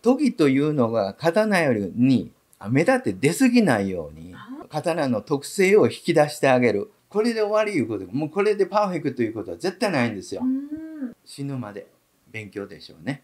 研ぎというのが刀よりに目立って出過ぎないように、刀の特性を引き出してあげる。これで終わりいうことで、もうこれでパーフェクトということは絶対ないんですよ。死ぬまで勉強でしょうね。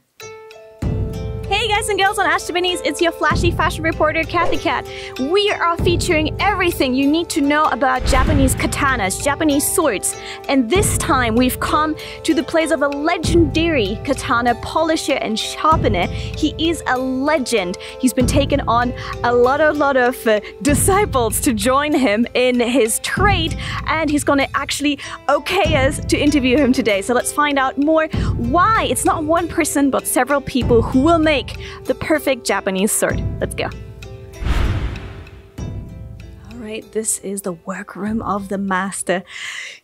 Hey guys and girls on Ask Japanese, it's your flashy fashion reporter Kathy Cat. We are featuring everything you need to know about Japanese katanas, Japanese swords. And this time we've come to the place of a legendary katana polisher and sharpener. He is a legend. He's been taken on a lot of disciples to join him in his trade, and he's going to actually okay us to interview him today. So let's find out more why it's not one person but several people who will make the perfect Japanese sword. Let's go. All right, this is the workroom of the master.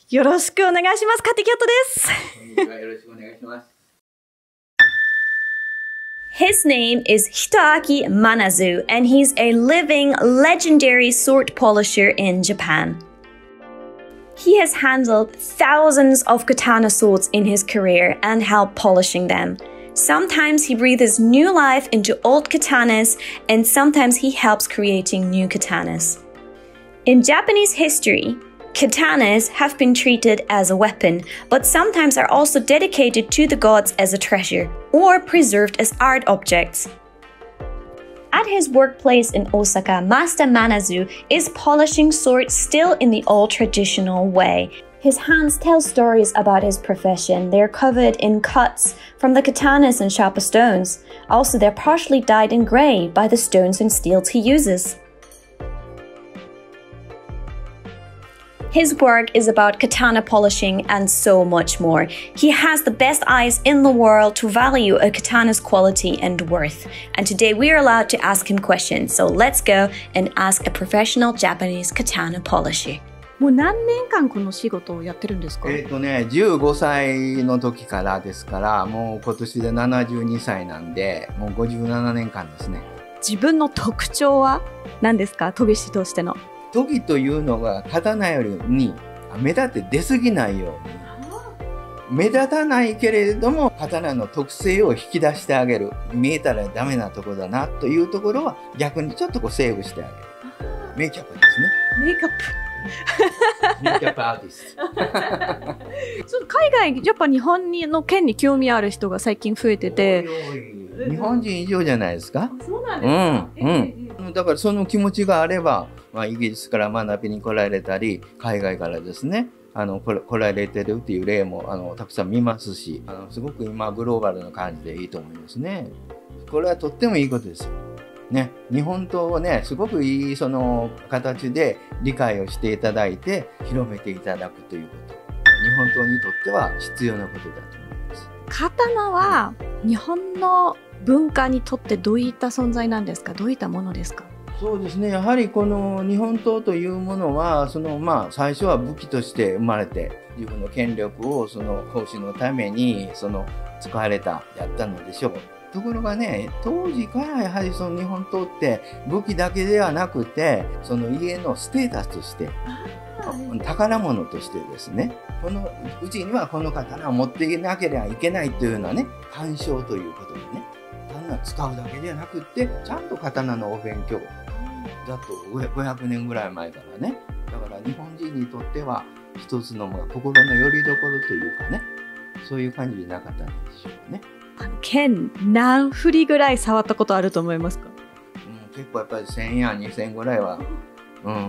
よろしくお願いします。カティキョットです。よろしくお願いします。His name is Hitoaki Manazu, and he's a living, legendary sword polisher in Japan. He has handled thousands of katana swords in his career and helped polishing them. Sometimes he breathes new life into old katanas, and sometimes he helps creating new katanas. In Japanese history, katanas have been treated as a weapon, but sometimes are also dedicated to the gods as a treasure or preserved as art objects. At his workplace in Osaka, Master Manazu is polishing swords still in the old traditional way. His hands tell stories about his profession. They're covered in cuts from the katanas and sharper stones. Also, they're partially dyed in gray by the stones and steels he uses. His work is about katana polishing and so much more. He has the best eyes in the world to value a katana's quality and worth. And today we are allowed to ask him questions. So let's go and ask a professional Japanese katana polisher. もう何年間この仕事をやってるんですか？15歳の時からですから、もう今年で72歳なんで、もう57年間ですね。自分の特徴は何ですか？研ぎ師としての。研ぎというのが刀よりに目立って出過ぎないように。目立たないけれども、刀の特性を引き出してあげる。見えたらダメなところだなというところは逆にちょっとこうセーブしてあげる。メイキャップですね。メイクアップ。メイキャップアーティスト。海外、やっぱ日本の県に興味ある人が最近増えてて。日本人以上じゃないですか。そうなんですか。だからその気持ちがあれば、イギリスから学びに来られたり、海外からですね、来られてるっていう例もたくさん見ますし、すごく今グローバルな感じでいいと思いますね。これはとってもいいことですよ。ね、日本刀をね、すごくいいその形で理解をしていただいて、広めていただくということ。日本刀にとっては必要なことだと思います。刀は日本の文化にとってどういった存在なんですか？どういったものですか？そうですね。やはりこの日本刀というものは、最初は武器として生まれて、自分の権力をその行使のために使われた、やったのでしょう。ところがね、当時からやはりその日本刀って武器だけではなくて、その家のステータスとして、宝物としてですね、このうちにはこの刀を持っていなければいけないというようなね、鑑賞ということでね、刀を使うだけではなくって、ちゃんと刀のお勉強、だと500年ぐらい前からね、だから日本人にとっては一つの心の拠り所というかね、そういう感じじゃなかったんでしょうね。剣何振りぐらい触ったことあると思いますか？結構やっぱり1000や2000ぐらいは、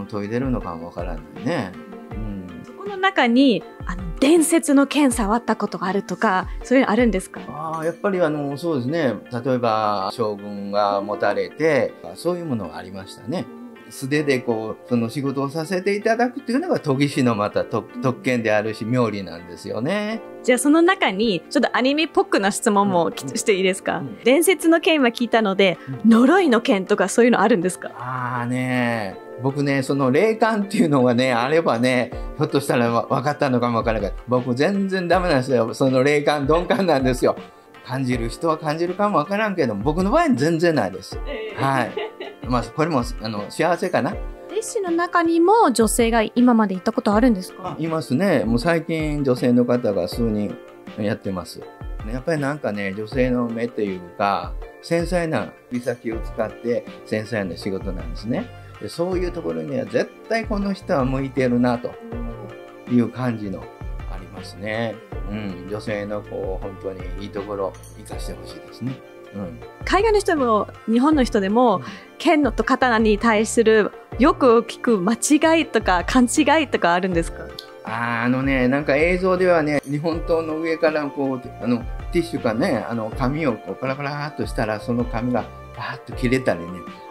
研いでるのかもわからないね。そこの中に伝説の剣触ったことがあるとか、そういうのあるんですか？やっぱりそうですね。例えば将軍が持たれて、そういうものがありましたね。素手でその仕事をさせていただくっていうのが研ぎ師のまた特権であるし、妙理なんですよね。じゃあその中にちょっとアニメっぽくな質問もしていいですか？伝説の剣は聞いたので、呪いの剣とかそういうのあるんですか？僕ね、その霊感っていうのがね、あればね、ひょっとしたら分かったのかも分からないけど、僕全然ダメなんですよ。その霊感、鈍感なんですよ。感じる人は感じるかも分からんけど、僕の場合全然ないです。はい。これも幸せかな。弟子の中にも女性が今まで行ったことあるんですか？いますね。もう最近女性の方が数人やってます。やっぱりなんかね、女性の目というか、繊細な指先を使って繊細な仕事なんですね。でそういうところには絶対この人は向いてるなという感じのありますね。女性のこう本当にいいところ生かしてほしいですね。海外の人も日本の人でも剣と刀に対するよく聞く間違いとか勘違いとかあるんですか？なんか映像ではね、日本刀の上からこうティッシュかね、紙をこうパラパラっとしたらその紙がパーッと切れたりね、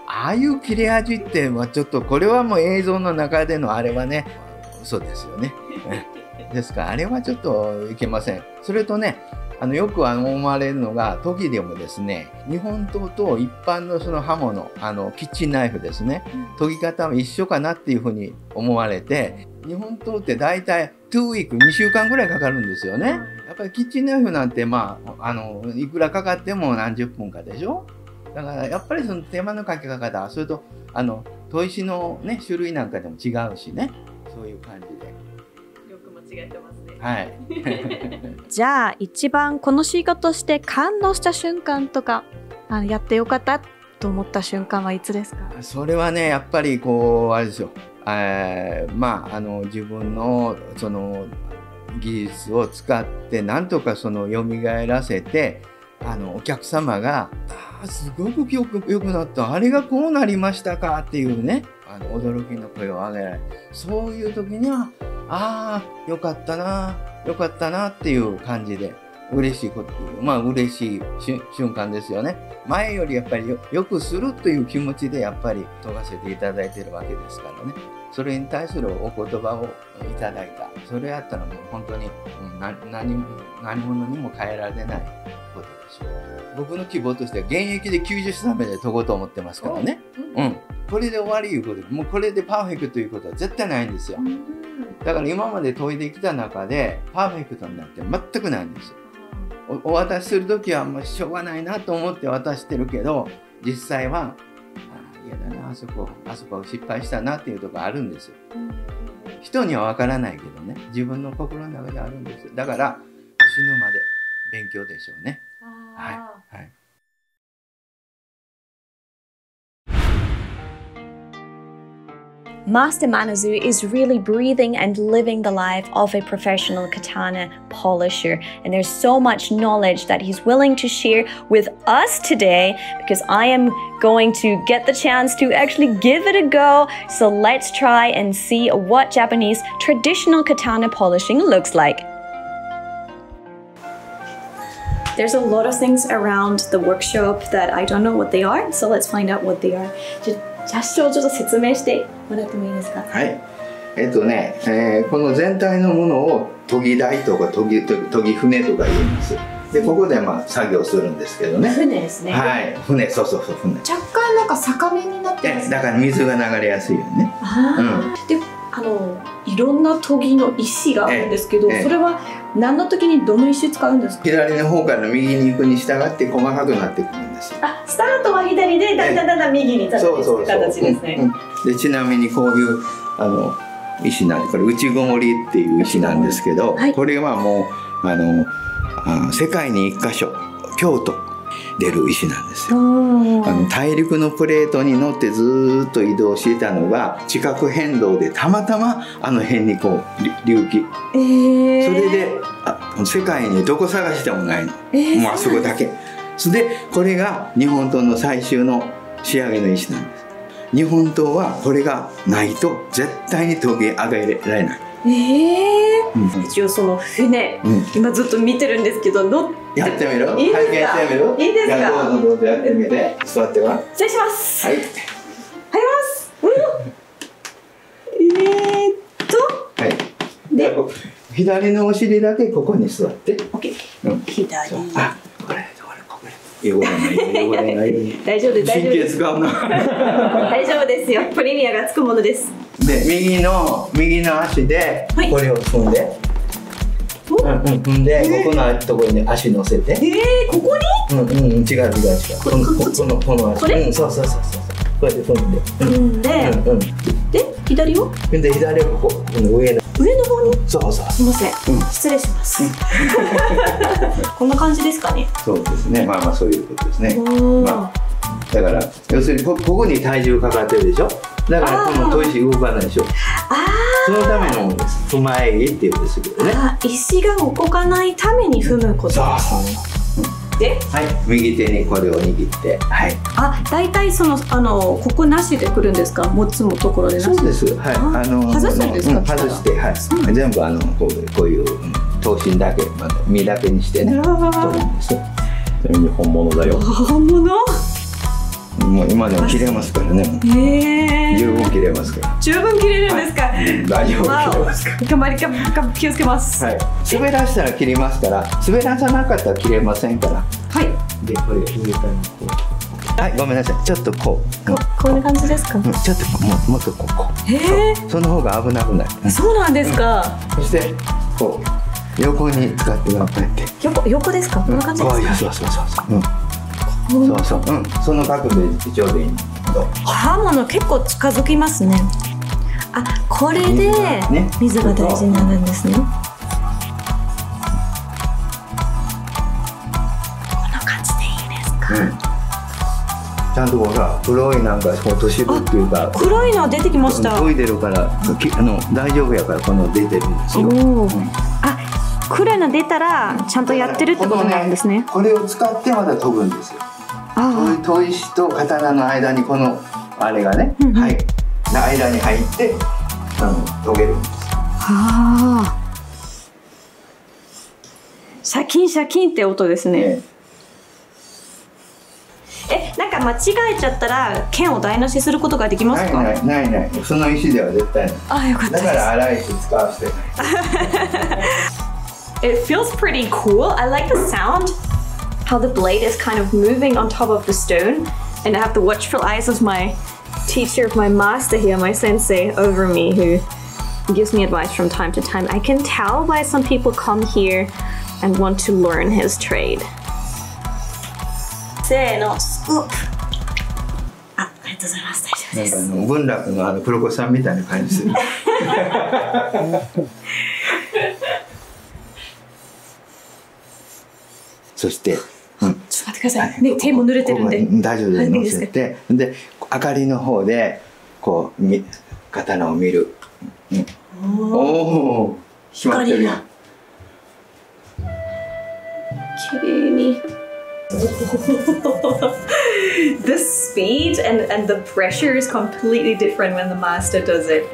ああいう切れ味ってちょっとこれはもう映像の中でのあれはね嘘ですよね。ですからあれはちょっといけません。それとね、よく思われるのが、時でもですね、日本刀と一般のその刃物、キッチンナイフですね、研ぎ方は一緒かなっていうふうに思われて、日本刀って大体2ウィーク、2週間ぐらいかかるんですよね。やっぱりキッチンナイフなんて、いくらかかっても何十分かでしょ。だからやっぱりその手間のかけ方、それと砥石のね、種類なんかでも違うしね、そういう感じで。よく間違えてますね。はい。じゃあ一番この仕事して感動した瞬間とか、やってよかったと思った瞬間はいつですか？それはね、やっぱりこうあれですよ。自分のその技術を使ってなんとかその蘇らせて、お客様がすごく良くなった、あれがこうなりましたかっていうね、驚きの声を上げられ、そういう時にはよかったなっていう感じで嬉しいこと、嬉しい瞬間ですよね。前よりやっぱりよくするという気持ちでやっぱり研がせていただいてるわけですからね。それに対するお言葉をいただいた。それやったらもう本当に何者にも変えられないことでしょう。僕の希望としては現役で90歳まで研ごうと思ってますからね。これで終わりいうことで、もうこれでパーフェクトということは絶対ないんですよ。だから今まで研いできた中でパーフェクトになって全くないんですよ。お渡しするときはもうしょうがないなと思って渡してるけど、実際は嫌だな、あそこ失敗したなっていうところあるんですよ。人にはわからないけどね、自分の心の中であるんですよ。だから死ぬまで勉強でしょうね。はい。Master Manazu is really breathing and living the life of a professional katana polisher. And there's so much knowledge that he's willing to share with us today, because I am going to get the chance to actually give it a go. So let's try and see what Japanese traditional katana polishing looks like. There's a lot of things around the workshop that I don't know what they are, so let's find out what they are. じゃあちょっと説明してもらってもいいですか？はい。この全体のものを研ぎ台とか研ぎ船とか言います。でここで作業するんですけどね。船ですね。はい。船、そう船。若干なんか坂目になってますね。だから水が流れやすいよね。で、いろんな研ぎの石があるんですけど、それは何の時にどの石使うんですか？左の方から右に行くに従って細かくなってくるんですよ。スタートは左でだんだん右に立っていく形ですね。でちなみにこういう石なんで、これ内ごもりっていう石なんですけど、これはもう世界に1箇所京都出る石なんですよ。大陸のプレートに乗ってずーっと移動していたのが地殻変動でたまたま辺にこう隆起、それで世界にどこ探してもないの、もうあそこだけ。それでこれが日本刀の最終の仕上げの石なんです。日本刀はこれがないと絶対に研ぎ上げられない。一応その船、今ずっと見てるんですけど、やってみる？いいですか？いいですか？どうぞやってみて。座っては。失礼します。はい。入ります。はい。で、左のお尻だけここに座って。OK。左。これ。汚れないように。大丈夫です。神経使うな。大丈夫ですよ。プレミアがつくものです。で、右の足でこれを踏んで。踏んで、ここのところに足乗せて。ここに？違う。この足。そう。こうやって踏んで。で、左を？で、左をここの上の。上の方に。そうそう。すいません。失礼します。こんな感じですかね。そうですね。まあまあそういうことですね。おまあだから要するにここに体重かかってるでしょ。だからこの砥石動かないでしょ。そのための踏まえ木っていうんですけどね。石が動かないために踏むことですね。で、はい、右手にこれを握って、はい。だいたいここなしでくるんですか？持つところでなし。そうです。はい。外すんですか？外して、はい。全部こういう刀身だけ、身だけにしてね。取るんですよ。ちなみに本物だよ。本物？もう今でも切れますからね。十分切れますから。十分切れるんですか？大丈夫切れますから。頑張り気をつけます。はい。滑らしたら切りますから、滑らさなかったら切れませんから。はい。でこれ上からこう。はい、ごめんなさい。ちょっとこう。こんな感じですか？ちょっともっとこう。その方が危なくない。そうなんですか。そしてこう横に使って頑張って。横ですか？こんな感じですか？そう。その角度でちょうどいい。刃物結構近づきますね。これで水が大事になるんですね。こんな感じでいいですか？ちゃんとほら黒いなんか落としぶっていうか黒いの出てきました。研いでるから大丈夫やからこの出てるんですよ。黒いの出たらちゃんとやってるってことなんですね。これを使ってまた研ぐんですよ。砥石と刀の間にこのあれがね、間に入って研げるんです。シャキンシャキンって音ですね。なんか間違えちゃったら剣を台無しすることができますか？ない。その石では絶対ない。よかったです。だから粗い石使わせてない。It feels pretty cool. I like the sound. How the blade is kind of moving on top of the stone, and I have the watchful eyes of my teacher, of my master here, my sensei over me, who gives me advice from time to time. I can tell why some people come here and want to learn his trade. せーの、スクープ。ありがとうございます。大丈夫です。なんか文楽の黒子さんみたいな感じする。そして。ちょっと待ってください。ね、手も濡れてるんで。大丈夫です。乗せて、で、明かりの方で、こう、刀を見る。おお。光が。綺麗に。The speed and the pressure is completely different when the master does it.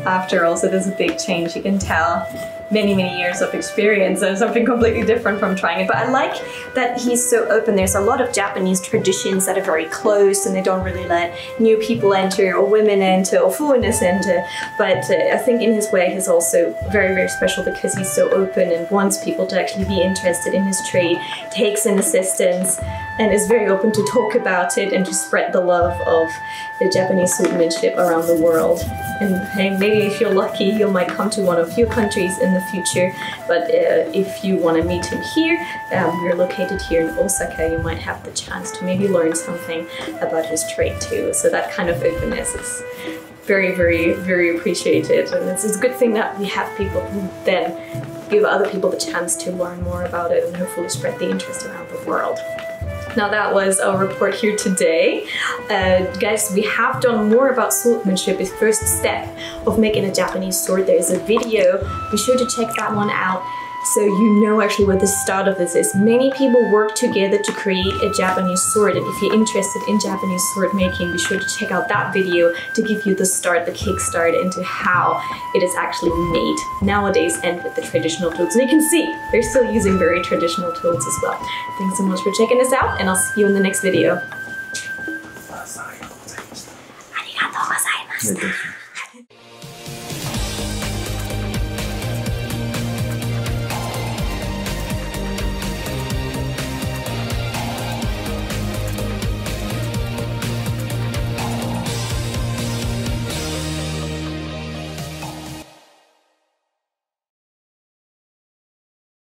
After all, so there's a big change. You can tell many years of experience and something completely different from trying it. But I like that he's so open. There's a lot of Japanese traditions that are very closed and they don't really let new people enter or women enter or foreigners enter. But I think in his way he's also very special because he's so open and wants people to actually be interested in his trade, takes in assistance and is very open to talk about it and to spread the love of the Japanese swordsmanship around the world. And hey, maybe if you're lucky, you might come to one of your countries in the future. But if you want to meet him here, we're located here in Osaka, you might have the chance to maybe learn something about his trade too. So that kind of openness is very appreciated. And it's a good thing that we have people who then give other people the chance to learn more about it and hopefully spread the interest around the world. Now that was our report here today. Guys, we have done more about swordsmanship, the first step of making a Japanese sword. There is a video, be sure to check that one out so you know actually what the start of this is. Many people work together to create a Japanese sword, and if you're interested in Japanese sword making, be sure to check out that video to give you the start, the kickstart into how it is actually made nowadays and with the traditional tools. And you can see they're still using very traditional tools as well. Thanks so much for checking us out, and I'll see you in the next video. ありがとうございました。